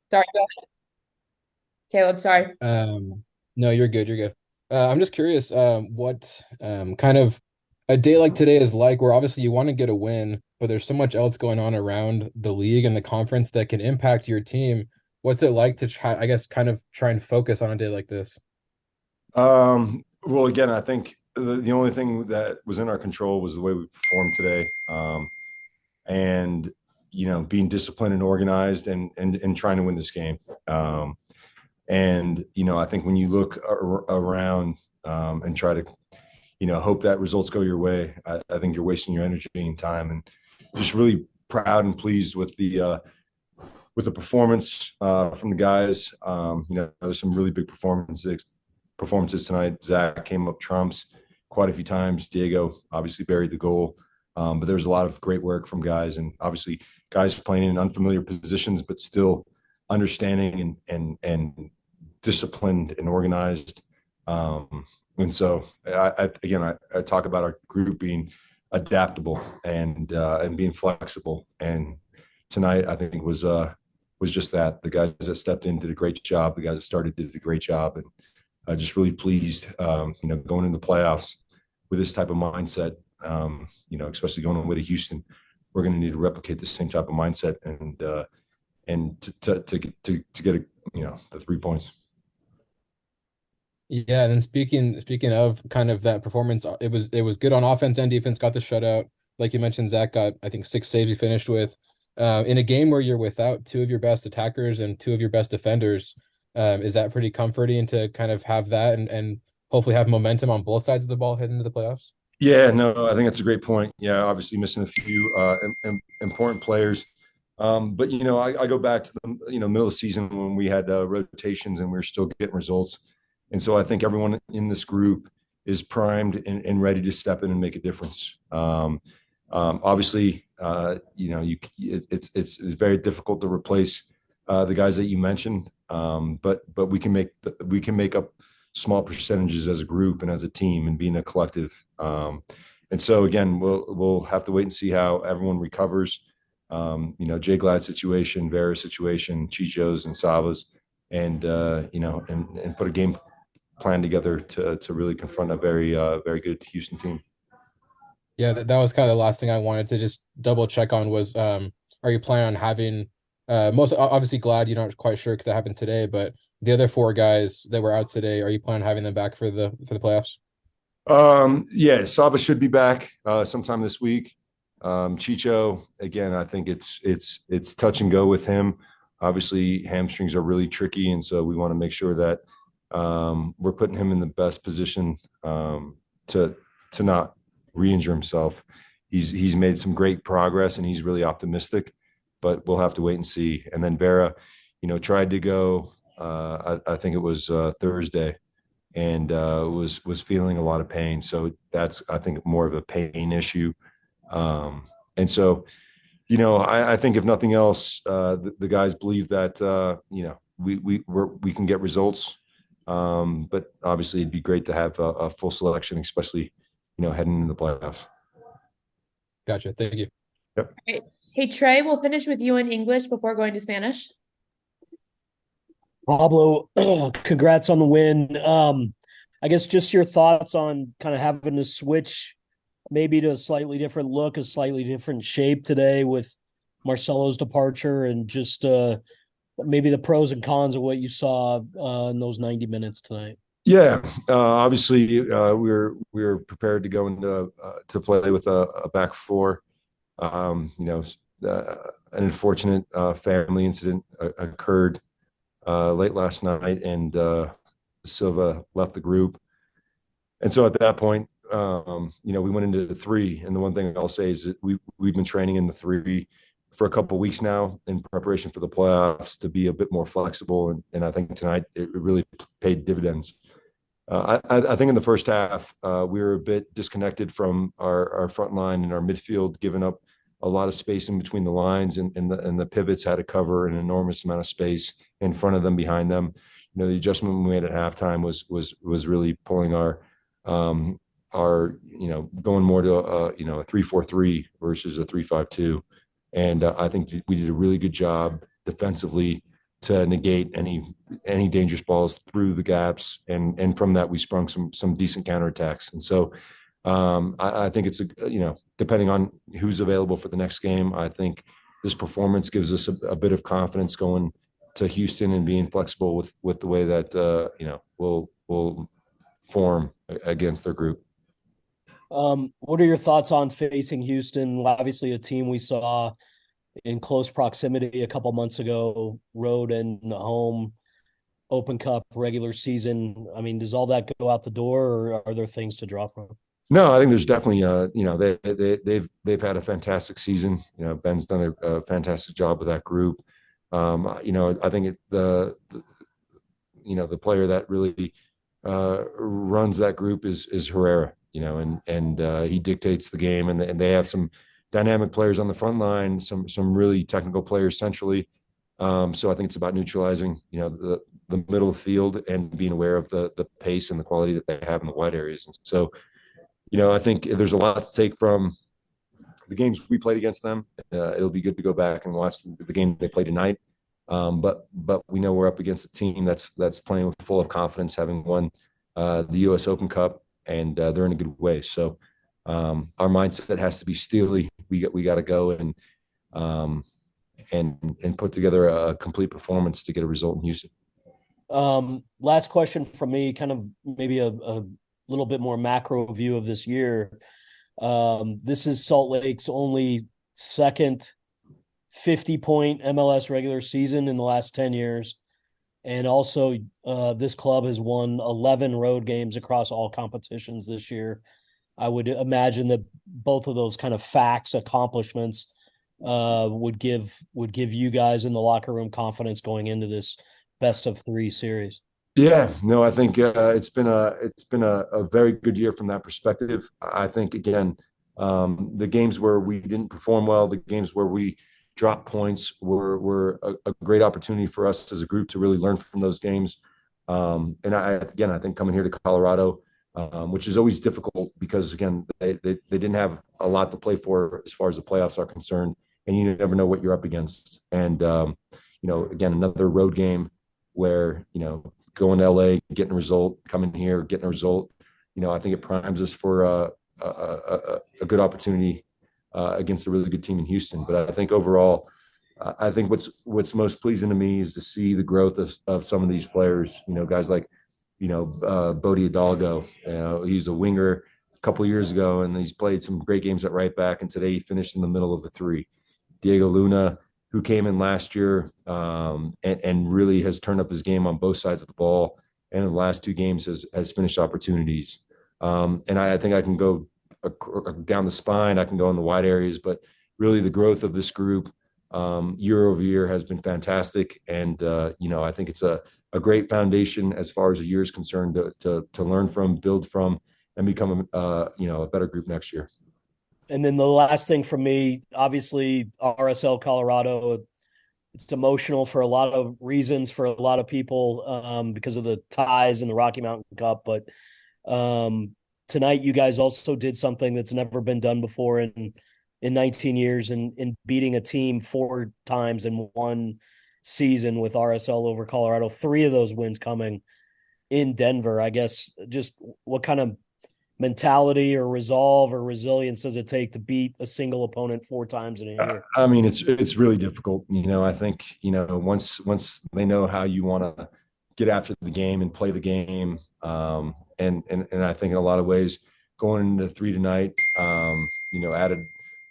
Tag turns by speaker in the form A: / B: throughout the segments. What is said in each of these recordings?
A: Sorry, go ahead. Caleb, sorry.
B: No, you're good. You're good. I'm just curious, what kind of a day like today is like, where obviously you want to get a win, but there's so much else going on around the league and the conference that can impact your team. What's it like to try, I guess, kind of try and focus on a day like this?
C: Well, again, I think the only thing that was in our control was the way we performed today. And being disciplined and organized and trying to win this game. And I think when you look around and try to hope that results go your way, I think you're wasting your energy and time. And just really proud and pleased with the performance from the guys. There's some really big performances tonight. Zac came up trumps quite a few times. Diego obviously buried the goal. But there was a lot of great work from guys, and obviously guys playing in unfamiliar positions, but still understanding and disciplined and organized. And so, I talk about our group being adaptable and being flexible. And tonight, I think was just that. The guys that stepped in did a great job. The guys that started did a great job, and just really pleased. Going into the playoffs with this type of mindset. Especially going away to Houston, we're going to need to replicate the same type of mindset and to get the 3 points.
B: Yeah, and then speaking of kind of that performance, it was good on offense and defense. Got the shutout, like you mentioned. Zac got, I think, 6 saves he finished with. In a game where you're without two of your best attackers and two of your best defenders, is that pretty comforting to kind of have that and hopefully have momentum on both sides of the ball heading into the playoffs?
C: Yeah, no, I think that's a great point. Yeah, obviously missing a few important players. But I go back to the middle of the season when we had rotations and we were still getting results. And so I think everyone in this group is primed and ready to step in and make a difference. Obviously, it's very difficult to replace the guys that you mentioned, but we can make up small percentages as a group and as a team and being a collective. And so again, we'll have to wait and see how everyone recovers. Jay Glad situation, Vera situation, Chicho's and Sava's, and put a game plan together to really confront a very good Houston team.
B: Yeah, that was kind of the last thing I wanted to just double check on was, are you planning on having, most obviously glad you're not quite sure because that happened today, but the other four guys that were out today, are you planning on having them back for the playoffs?
C: Yeah, Sava should be back sometime this week. Chicho, again, I think it's touch and go with him. Obviously, hamstrings are really tricky, and so we want to make sure that we're putting him in the best position to not re-injure himself. He's made some great progress, and he's really optimistic, but we'll have to wait and see. And then Vera, tried to go. I think it was Thursday, and was feeling a lot of pain. So that's, I think, more of a pain issue. And so, I think if nothing else, the guys believe that we can get results. But obviously, it'd be great to have a full selection, especially heading into the playoffs.
B: Gotcha. Thank you.
C: Yep.
A: Great. Hey, Trey, we'll finish with you in English before going to Spanish.
D: Pablo, congrats on the win. I guess just your thoughts on kind of having to switch maybe to a slightly different look, a slightly different shape today with Marcelo's departure, and just maybe the pros and cons of what you saw in those 90 minutes tonight.
C: Yeah, obviously, we were prepared to go into to play with a back four. An unfortunate family incident occurred late last night, and Silva left the group. And so at that point, we went into the three. And the one thing I'll say is that we've been training in the three for a couple of weeks now in preparation for the playoffs to be a bit more flexible. And I think tonight it really paid dividends. I think in the first half, we were a bit disconnected from our front line and our midfield, giving up a lot of space in between the lines, and the pivots had to cover an enormous amount of space in front of them, behind them. The adjustment we made at halftime was really pulling our going more to a 3-4-3 versus a 3-5-2. And I think we did a really good job defensively, to negate any dangerous balls through the gaps, and from that we sprung some decent counterattacks. And so I think it's depending on who's available for the next game, I think this performance gives us a bit of confidence going to Houston and being flexible with the way that we'll form against their group.
D: What are your thoughts on facing Houston? Obviously, a team we saw in close proximity a couple months ago, road and home, Open Cup, regular season. I mean, does all that go out the door, or are there things to draw from?
C: No, I think there's definitely they've had a fantastic season. Ben's done a fantastic job with that group. I think the player that really runs that group is Herrera. And he dictates the game, and they have some dynamic players on the front line, some really technical players centrally. So I think it's about neutralizing, the middle of the field and being aware of the pace and the quality that they have in the wide areas. And so, I think there's a lot to take from the games we played against them. It'll be good to go back and watch the game they play tonight. But we know we're up against a team that's playing full of confidence, having won the U.S. Open Cup, and they're in a good way. So our mindset has to be steely. We got to go and put together a complete performance to get a result in Houston.
D: Last question from me, kind of maybe a little bit more macro view of this year. This is Salt Lake's only second 50-point MLS regular season in the last 10 years. And also, this club has won 11 road games across all competitions this year. I would imagine that both of those kind of facts, accomplishments, would give you guys in the locker room confidence going into this best-of-3 series.
C: Yeah, no, I think it's been a very good year from that perspective. I think again, the games where we didn't perform well, the games where we dropped points were a great opportunity for us as a group to really learn from those games. And I think coming here to Colorado, which is always difficult because again they didn't have a lot to play for as far as the playoffs are concerned, and you never know what you're up against. And again, another road game where going to LA, getting a result, coming here, getting a result. I think it primes us for a good opportunity against a really good team in Houston. But I think overall, I think what's most pleasing to me is to see the growth of some of these players. Guys like Bodie Hidalgo. He's a winger a couple of years ago, and he's played some great games at right back. And today he finished in the middle of the three. Diego Luna, who came in last year and really has turned up his game on both sides of the ball, and in the last 2 games has finished opportunities. And I think I can go down the spine, I can go in the wide areas, but really the growth of this group year over year has been fantastic. And, I think it's a great foundation as far as the year is concerned to learn from, build from, and become a better group next year.
D: And then the last thing from me, obviously RSL Colorado, it's emotional for a lot of reasons for a lot of people because of the ties in the Rocky Mountain Cup. But tonight you guys also did something that's never been done before in 19 years in beating a team 4 times in one season with RSL over Colorado. 3 of those wins coming in Denver. I guess just what kind of mentality or resolve or resilience does it take to beat a single opponent 4 times in a year?
C: I mean, it's really difficult. I think, once they know how you want to get after the game and play the game. And I think in a lot of ways going into 3 tonight, added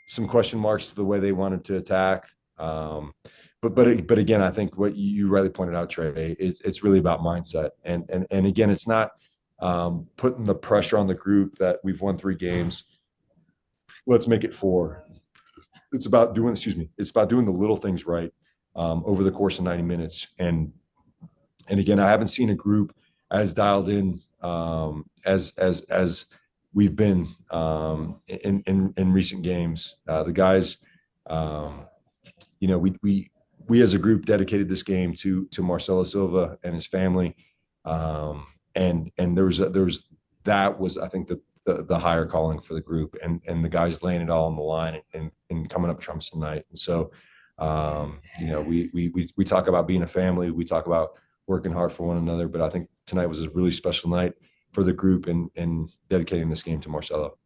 C: some question marks to the way they wanted to attack. But again, I think what you rightly pointed out, Trey, it's really about mindset. And again, it's not putting the pressure on the group that we've won 3 games. Let's make it 4. It's about doing the little things right over the course of 90 minutes. And again, I haven't seen a group as dialed in as we've been in recent games. The guys, we as a group dedicated this game to Marcelo Silva and his family. And that was I think the higher calling for the group, and the guys laying it all on the line and coming up trumps tonight. And so We talk about being a family. We talk about working hard for one another. But I think tonight was a really special night for the group and dedicating this game to Marcelo.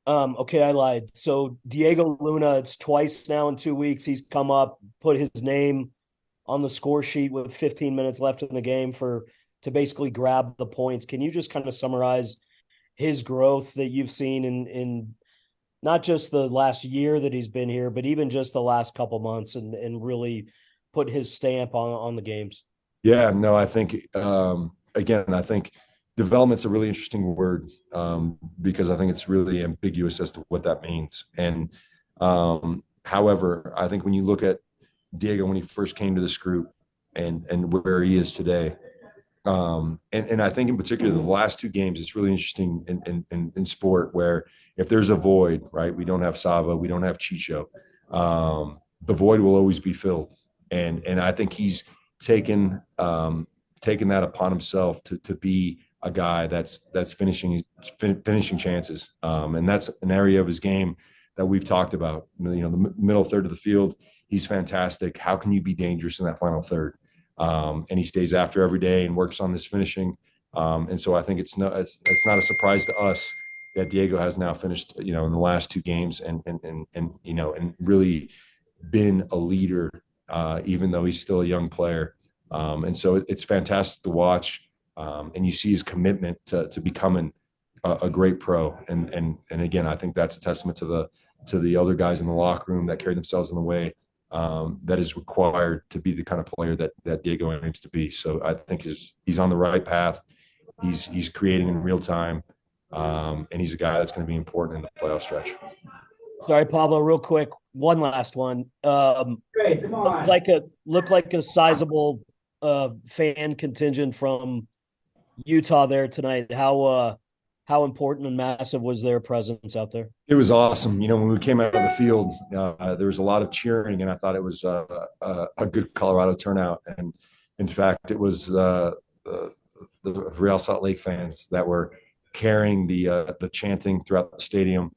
D: Okay, I lied. So Diego Luna, it's twice now in 2 weeks. He's come up, put his name on the score sheet with 15 minutes left in the game to basically grab the points. Can you just kind of summarize his growth that you've seen in not just the last year that he's been here, but even just the last couple months and really put his stamp on the games?
C: Yeah, no, I think again, I think development's a really interesting word because I think it's really ambiguous as to what that means. And however, I think when you look at Diego when he first came to this group and where he is today, and I think in particular the last two games, it's really interesting in sport where if there's a void, right? We don't have Sava, we don't have Chicho. The void will always be filled, and I think he's taken that upon himself to be a guy that's finishing chances, and that's an area of his game that we've talked about. The middle third of the field, he's fantastic. How can you be dangerous in that final third? And he stays after every day and works on this finishing. And so I think it's not a surprise to us that Diego has now finished, in the last two games and really been a leader, even though he's still a young player. And so it's fantastic to watch. And you see his commitment to becoming a great pro. And again, I think that's a testament to the other guys in the locker room that carry themselves in the way that is required to be the kind of player that Diego aims to be. So I think he's on the right path. He's creating in real time, and he's a guy that's going to be important in the playoff stretch.
D: Sorry, Pablo, real quick, one last one.
E: Great, come on.
D: Looked like a sizable fan contingent from Utah there tonight. How important and massive was their presence out there?
C: It was awesome. When we came out of the field, there was a lot of cheering, and I thought it was a good Colorado turnout. And in fact, it was the Real Salt Lake fans that were carrying the chanting throughout the stadium.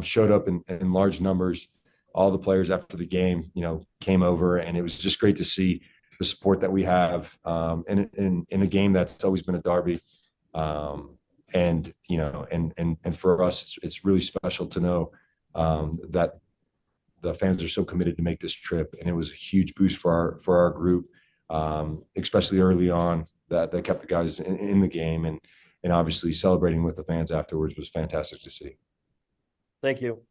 C: Showed up in large numbers. All the players after the game, came over, and it was just great to see the support that we have in a game that's always been a derby. And for us, it's really special to know that the fans are so committed to make this trip, and it was a huge boost for our group, especially early on. That kept the guys in the game, and obviously celebrating with the fans afterwards was fantastic to see.
D: Thank you.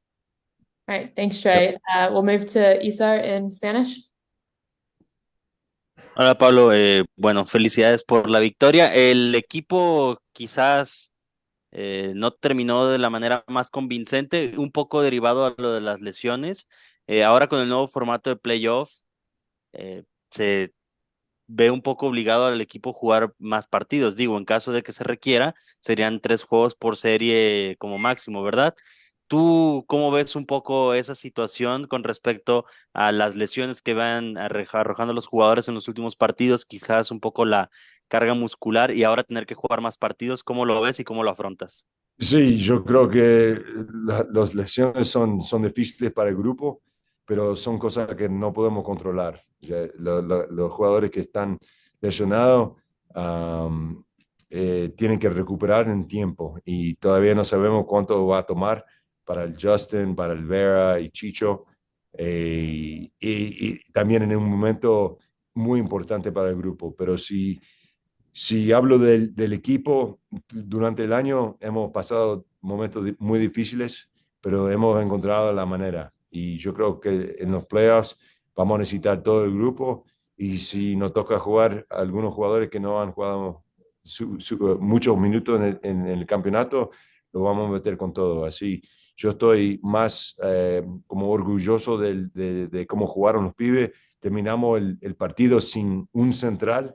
A: All right, thanks, Trey. We'll move to Isa in Spanish.
F: Hola Pablo, bueno, felicidades por la victoria. El equipo quizás no terminó de la manera más convincente, un poco derivado a lo de las lesiones. Ahora con el nuevo formato de playoff, se ve un poco obligado al equipo a jugar más partidos. Digo, en caso de que se requiera, serían 3 juegos por serie como máximo, ¿verdad? ¿Tú cómo ves un poco esa situación con respecto a las lesiones que van arrojando los jugadores en los últimos partidos? Quizás un poco la carga muscular y ahora tener que jugar más partidos. ¿Cómo lo ves y cómo lo afrontas?
C: Sí, yo creo que las lesiones son difíciles para el grupo, pero son cosas que no podemos controlar. Los jugadores que están lesionados tienen que recuperar en tiempo y todavía no sabemos cuánto va a tomar para el Justin, para el Vera y Chicho, y también en un momento muy importante para el grupo. Pero si hablo del equipo, durante el año hemos pasado momentos muy difíciles, pero hemos encontrado la manera. Y yo creo que en los playoffs vamos a necesitar todo el grupo. Y si nos toca jugar a algunos jugadores que no han jugado muchos minutos en el campeonato, lo vamos a meter con todo. Así, yo estoy más como orgulloso de cómo jugaron los pibes. Terminamos el partido sin un central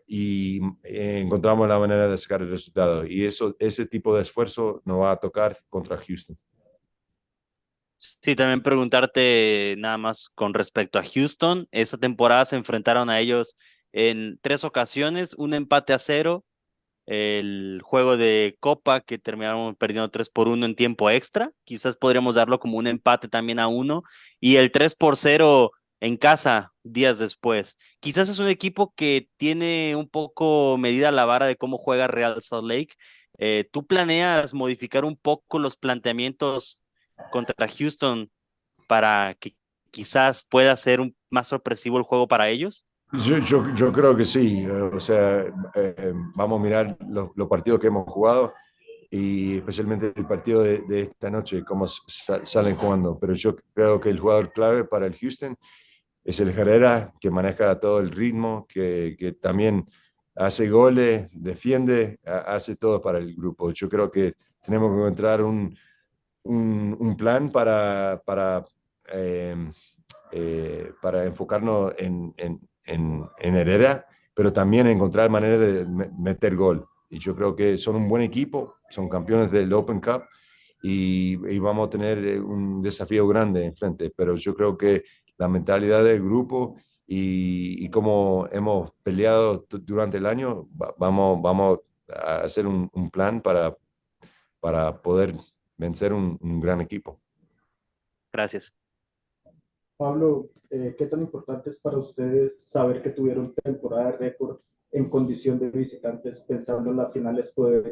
C: y encontramos la manera de sacar el resultado. Y ese tipo de esfuerzo nos va a tocar contra Houston.
F: Sí, también preguntarte nada más con respecto a Houston. Esta temporada se enfrentaron a ellos en 3 ocasiones, un empate a 0 el juego de Copa que terminaron perdiendo 3-1 en tiempo extra. Quizás podríamos darlo como un empate también a 1. Y el 3-0 en casa días después. Quizás es un equipo que tiene un poco medida la vara de cómo juega Real Salt Lake. ¿Tú planeas modificar un poco los planteamientos contra Houston para que quizás pueda ser más sorpresivo el juego para ellos?
C: Yo creo que sí, o sea, vamos a mirar los partidos que hemos jugado y especialmente el partido de esta noche, cómo salen jugando. Pero yo creo que el jugador clave para el Houston es el Herrera, que maneja todo el ritmo, que también hace goles, defiende, hace todo para el grupo. Yo creo que tenemos que encontrar un plan eh, para enfocarnos en Herrera, pero también encontrar maneras de meter gol. Y yo creo que son un buen equipo, son campeones del Open Cup y vamos a tener un desafío grande enfrente, pero yo creo que la mentalidad del grupo y cómo hemos peleado durante el año, vamos a hacer un plan para poder vencer un gran equipo.
F: Gracias.
E: Pablo, ¿qué tan importante es para ustedes saber que tuvieron temporada de récord en condición de visitantes, pensando en las finales poder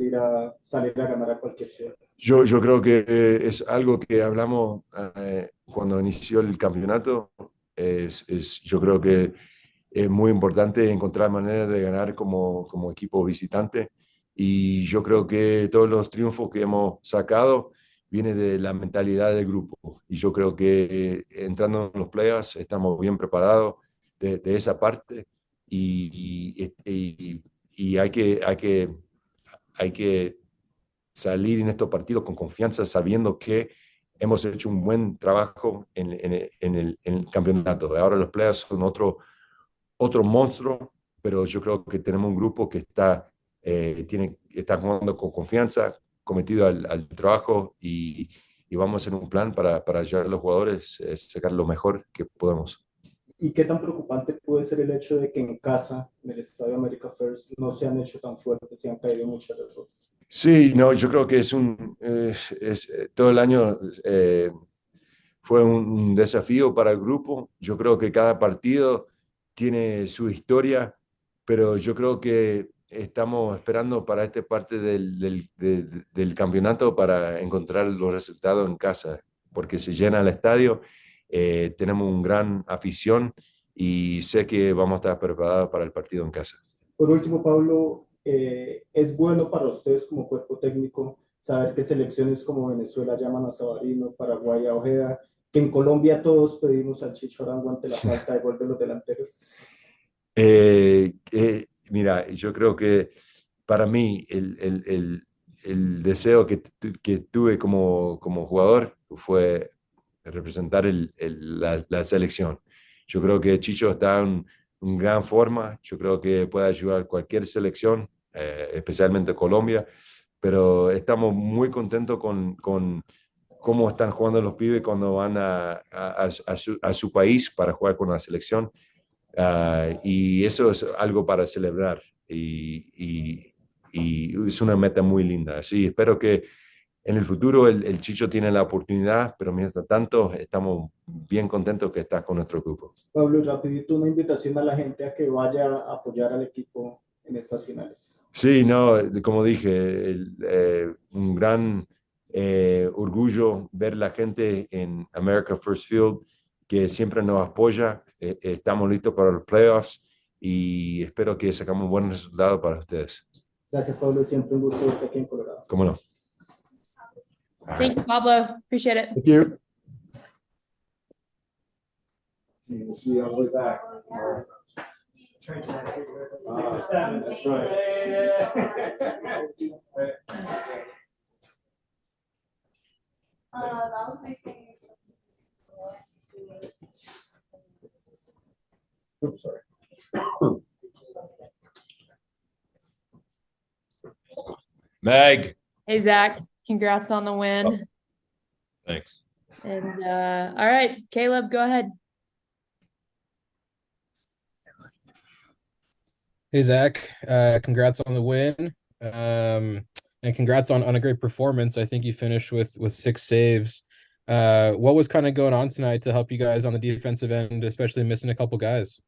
E: salir a ganar a cualquier ciudad?
C: Yo creo que es algo que hablamos cuando inició el campeonato. Yo creo que es muy importante encontrar maneras de ganar como equipo visitante. Y yo creo que todos los triunfos que hemos sacado vienen de la mentalidad del grupo. Y yo creo que entrando en los playoffs estamos bien preparados de esa parte. Y hay que salir en estos partidos con confianza, sabiendo que hemos hecho un buen trabajo en el campeonato. Ahora los playoffs son otro monstruo, pero yo creo que tenemos un grupo que está jugando con confianza, cometido al trabajo y vamos a hacer un plan para ayudar a los jugadores a sacar lo mejor que podamos.
E: ¿Y qué tan preocupante puede ser el hecho de que en casa, en el Estadio America First, no se han hecho tan fuertes y han caído muchas derrotas?
C: Sí, no, yo creo que todo el año fue un desafío para el grupo. Yo creo que cada partido tiene su historia, pero yo creo que estamos esperando para esta parte del campeonato para encontrar los resultados en casa, porque se llena el estadio, tenemos un gran afición y sé que vamos a estar preparados para el partido en casa.
E: Por último, Pablo, ¿es bueno para ustedes como cuerpo técnico saber que selecciones como Venezuela llaman a Sabarino, Paraguay a Ojeda, que en Colombia todos pedimos al Chicho Arango ante la falta de gol de los delanteros?
C: Mira, yo creo que para mí el deseo que tuve como jugador fue representar la selección. Yo creo que Chicho está en gran forma, yo creo que puede ayudar a cualquier selección, especialmente Colombia, pero estamos muy contentos con cómo están jugando los pibes cuando van a su país para jugar con la selección. Y eso es algo para celebrar y es una meta muy linda. Sí, espero que en el futuro el Chicho tiene la oportunidad, pero mientras tanto estamos bien contentos que está con nuestro grupo.
E: Pablo, y rapidito una invitación a la gente a que vaya a apoyar al equipo en estas finales.
C: Sí, no, como dije, un gran orgullo ver la gente en America First Field que siempre nos apoya. Estamos listos para los playoffs y espero que sacamos buenos resultados para ustedes.
E: Gracias, Pablo, siempre un gusto verte aquí en Colorado.
C: ¿Cómo no?
A: Thank you, Pablo. Appreciate it.
C: Thank you.
E: Sí, we'll see you on the way back. That's right. Oops, sorry.
C: Meg.
A: Hey, Zach. Congrats on the win.
C: Thanks.
A: And all right, Caleb, go ahead.
B: Hey, Zach, congrats on the win. And congrats on a great performance. I think you finished with 6 saves. What was kind of going on tonight to help you guys on the defensive end, especially missing a couple guys?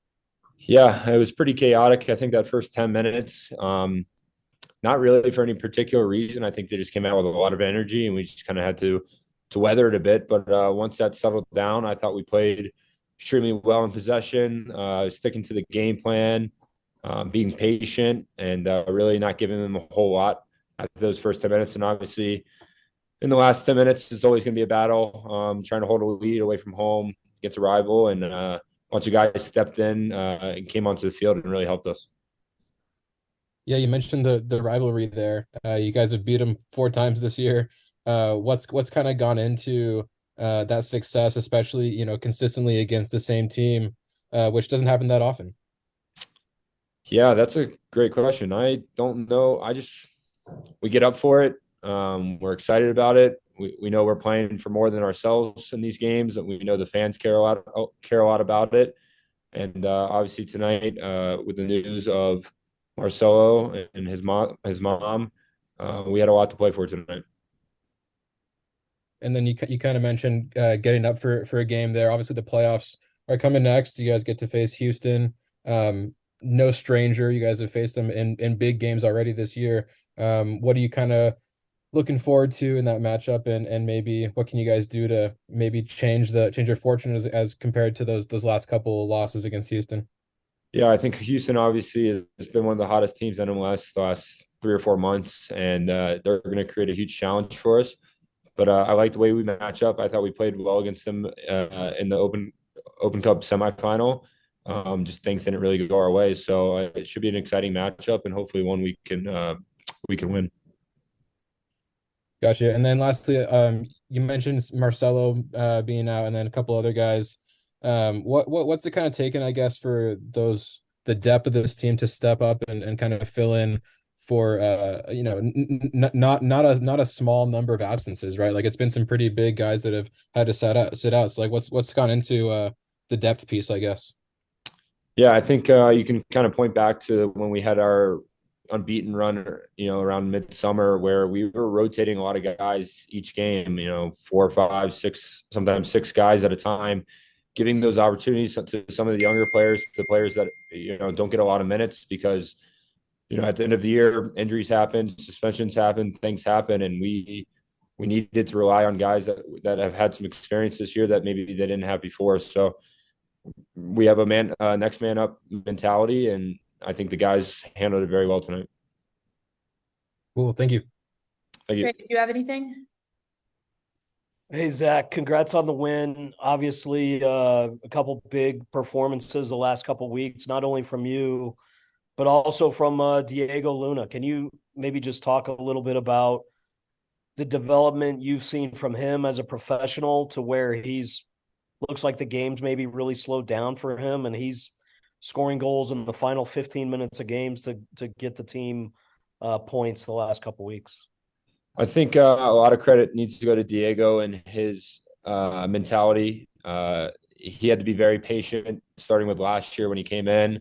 G: Yeah, it was pretty chaotic. I think that first 10 minutes, not really for any particular reason. I think they just came out with a lot of energy and we just kind of had to weather it a bit. But once that settled down, I thought we played extremely well in possession, sticking to the game plan, being patient, and really not giving them a whole lot after those first 10 minutes. And obviously, in the last 10 minutes, it's always going to be a battle, trying to hold a lead away from home against a rival. And a bunch of guys stepped in and came onto the field and really helped us.
B: Yeah, you mentioned the rivalry there. You guys have beat them 4 times this year. What's kind of gone into that success, especially consistently against the same team, which doesn't happen that often.
G: Yeah, that's a great question. I don't know. We get up for it. We're excited about it. We know we're playing for more than ourselves in these games, and we know the fans care a lot about it. And obviously tonight, with the news of Marcelo and his mom, we had a lot to play for tonight.
B: And then you kind of mentioned getting up for a game there. Obviously, the playoffs are coming next. You guys get to face Houston. No stranger. You guys have faced them in big games already this year. What are you kind of looking forward to in that matchup, and maybe what can you guys do to maybe change your fortune as compared to those last couple losses against Houston?
G: Yeah, I think Houston obviously has been one of the hottest teams in MLS the last 3 or 4 months, and they're going to create a huge challenge for us. But I like the way we match up. I thought we played well against them in the Open Cup semifinal. Just things didn't really go our way, so it should be an exciting matchup, and hopefully one we can win.
B: Gotcha. And then lastly, you mentioned Marcelo being out, and then a couple other guys. What's it kind of taken, I guess, for the depth of this team to step up and kind of fill in for not a small number of absences, right? Like it's been some pretty big guys that have had to sit out. So like what's gone into the depth piece, I guess.
G: Yeah, I think you can kind of point back to when we had our unbeaten run, around midsummer, where we were rotating a lot of guys each game, 4, 5, 6, sometimes 6 guys at a time, giving those opportunities to some of the younger players, to players that, don't get a lot of minutes because, at the end of the year, injuries happen, suspensions happen, things happen. And we needed to rely on guys that have had some experience this year that maybe they didn't have before. So we have a next man up mentality, and I think the guys handled it very well tonight.
B: Cool. Thank you.
G: Thank you.
A: Great. Do you have anything?
D: Hey, Zach, congrats on the win. Obviously, a couple big performances the last couple weeks, not only from you, but also from Diego Luna. Can you maybe just talk a little bit about the development you've seen from him as a professional to where looks like the game's maybe really slowed down for him, and he's scoring goals in the final 15 minutes of games to get the team points the last couple weeks?
G: I think a lot of credit needs to go to Diego and his mentality. He had to be very patient, starting with last year when he came in,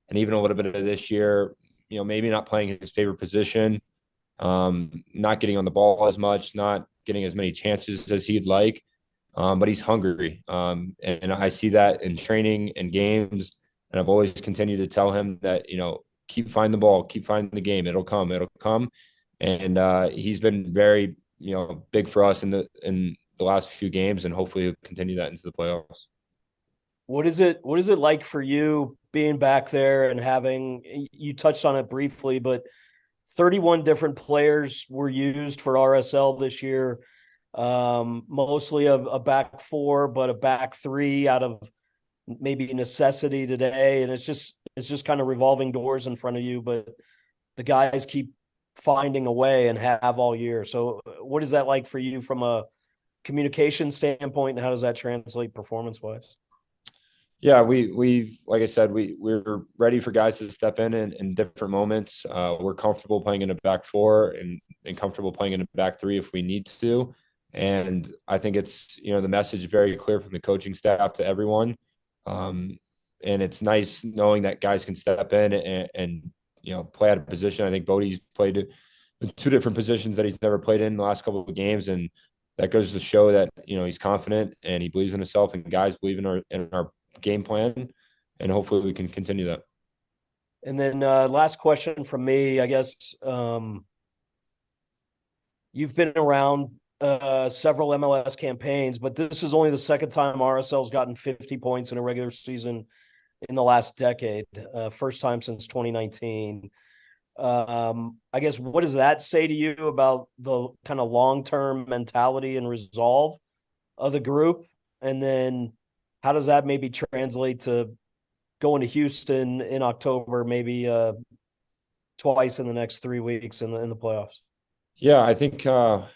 G: and even a little bit of this year. Maybe not playing his favorite position, not getting on the ball as much, not getting as many chances as he'd like. But he's hungry, and I see that in training and games. And I've always continued to tell him that keep finding the ball, keep finding the game. It'll come, it'll come. And he's been very, big for us in the last few games, and hopefully he'll continue that into the playoffs.
D: What is it like for you being back there and you touched on it briefly, but 31 different players were used for RSL this year, mostly a back four, but a back three out of maybe necessity today. And it's just kind of revolving doors in front of you, but the guys keep finding a way and have all year. So what is that like for you from a communication standpoint, and how does that translate performance wise?
G: Yeah, we like I said, we're ready for guys to step in different moments. We're comfortable playing in a back four and comfortable playing in a back three if we need to. And I think it's, the message is very clear from the coaching staff to everyone. And it's nice knowing that guys can step in and play out of position. I think Bodie's played in two different positions that he's never played in the last couple of games, and that goes to show that he's confident and he believes in himself, and guys believe in our game plan, and hopefully we can continue that.
D: And then last question from me, I guess. You've been around several MLS campaigns, but this is only the second time RSL's gotten 50 points in a regular season in the last decade. First time since 2019. I guess, what does that say to you about the kind of long-term mentality and resolve of the group? And then how does that maybe translate to going to Houston in October, maybe twice in the next 3 weeks in the playoffs?
G: Yeah, I think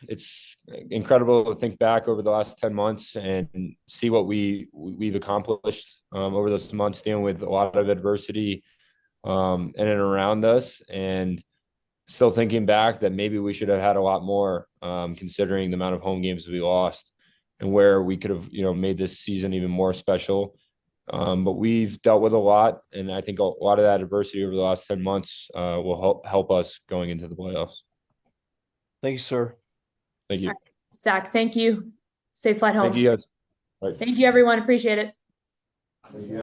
G: it's incredible to think back over the last 10 months and see what we've accomplished over those months, dealing with a lot of adversity in and around us, and still thinking back that maybe we should have had a lot more, considering the amount of home games we lost and where we could have made this season even more special. But we've dealt with a lot, and I think a lot of that adversity over the last 10 months will help us going into the playoffs.
D: Thank you, sir.
G: Thank you.
A: Right. Zac, thank you. Safe flight home.
G: Thank you guys.
A: Thank you, everyone. Appreciate it.